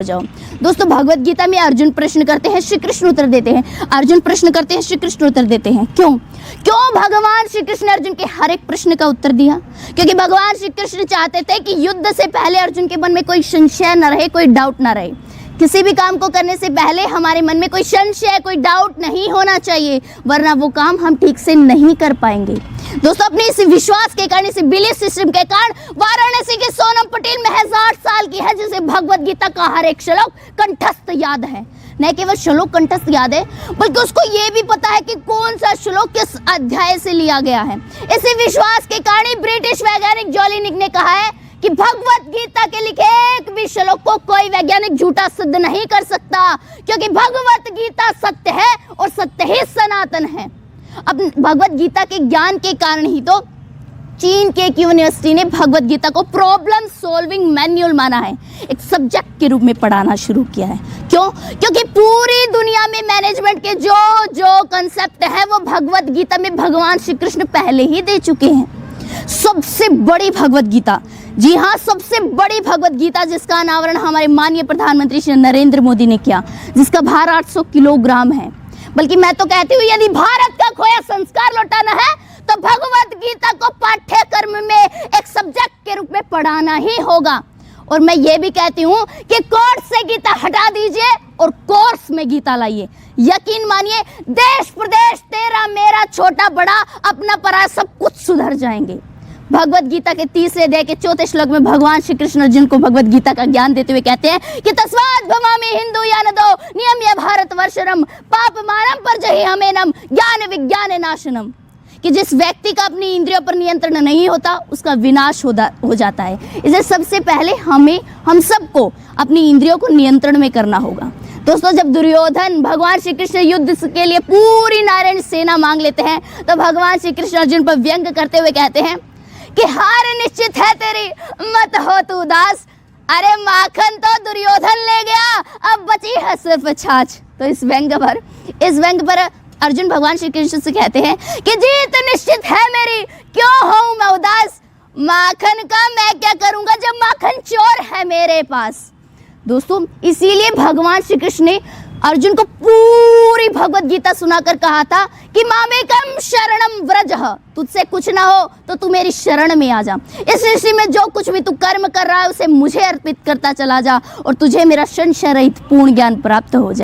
जाओ। दोस्तों, भगवत गीता में अर्जुन प्रश्न करते हैं, श्री कृष्ण उत्तर देते हैं। अर्जुन प्रश्न करते हैं, श्री कृष्ण उत्तर देते हैं। क्यों भगवान श्री कृष्ण ने अर्जुन के हर एक प्रश्न का उत्तर दिया? क्योंकि भगवान श्री कृष्ण चाहते थे कि युद्ध से पहले अर्जुन के मन में कोई संशय न रहे, कोई डाउट न रहे। किसी भी काम को करने से पहले हमारे मन में कोई संशय, कोई डाउट नहीं होना चाहिए, वरना वो काम हम ठीक से नहीं कर पाएंगे। दोस्तों, अपने इस विश्वास के कारण, इस बिलीफ सिस्टम के कारण वाराणसी के सोनम पटेल महज 8 साल की है, जिसे भगवत गीता का हर एक श्लोक कंठस्थ याद है। न केवल श्लोक कंठस्थ याद है, बल्कि उसको ये भी पता है कि कौन सा श्लोक किस अध्याय से लिया गया है। इसी विश्वास के कारण ही ब्रिटिश वैज्ञानिक जॉलिनिक ने कहा है कि भगवत गीता के लिखे एक भी श्लोक को कोई वैज्ञानिक झूठा सिद्ध नहीं कर सकता, क्योंकि भगवत गीता सत्य है और सत्य ही सनातन है। अब भगवत गीता के ज्ञान के कारण ही तो चीन के एक यूनिवर्सिटी ने भगवत गीता को प्रॉब्लम सॉल्विंग मैन्युअल माना है, एक सब्जेक्ट के रूप में पढ़ाना शुरू किया है। क्यों? क्योंकि पूरी दुनिया में मैनेजमेंट के जो कंसेप्ट है वो भगवत गीता में भगवान श्री कृष्ण पहले ही दे चुके हैं। सबसे बड़ी भगवत गीता, जी हाँ, सबसे बड़ी भगवत गीता, जिसका अनावरण हमारे माननीय प्रधानमंत्री श्री नरेंद्र मोदी ने किया, जिसका भार 800 किलोग्राम है। बल्कि मैं तो कहती हूँ, यदि भारत का खोया संस्कार लौटाना है तो भगवत गीता को पाठ्यक्रम में एक सब्जेक्ट के रूप में पढ़ाना ही होगा। और मैं ये भी कहती हूँ कि कोर्स से गीता हटा दीजिए और कोर्स में गीता लाइए। यकीन मानिए, देश प्रदेश तेरा मेरा छोटा बड़ा अपना पराया सब कुछ सुधर जाएंगे। भगवत गीता के 3 अध्याय के 4 श्लोक में भगवान श्री कृष्ण अर्जुन को भगवत गीता का ज्ञान देते हुए कहते हैं कि तस्मात् भवामि हिंदू यानदो नियम्य भारतवर्षरम पाप मानम पर जहि हमेनम ज्ञान विज्ञान नाशनम, कि जिस व्यक्ति का अपनी इंद्रियों पर नियंत्रण नहीं होता उसका विनाश हो जाता है। इसलिए सबसे पहले हम सबको अपनी इंद्रियों को नियंत्रण में करना होगा। दोस्तों, जब दुर्योधन भगवान श्री कृष्ण युद्ध के लिए पूरी नारायण सेना मांग लेते हैं तो भगवान श्री कृष्ण अर्जुन पर व्यंग करते हुए कहते हैं कि हार निश्चित है तेरी, मत हो तू उदास। अरे माखन तो दुर्योधन ले गया, अब बची है सिर्फ छाछ। तो इस व्यंग पर अर्जुन भगवान श्री कृष्ण से कहते हैं कि जीत निश्चित है मेरी, क्यों हूं मैं उदास? माखन का मैं क्या करूंगा जब माखन चोर है मेरे पास। दोस्तों, इसीलिए भगवान श्री कृष्ण ने अर्जुन को पूरी भगवत गीता सुनाकर कहा था कि मामेकम शरणम व्रजः, तुझसे कुछ ना हो तो तू मेरी शरण में आ जा। इस सृष्टि में जो कुछ भी तू कर्म कर रहा है उसे मुझे अर्पित करता चला जा और तुझे मेरा संशय रहित पूर्ण ज्ञान प्राप्त हो जाए।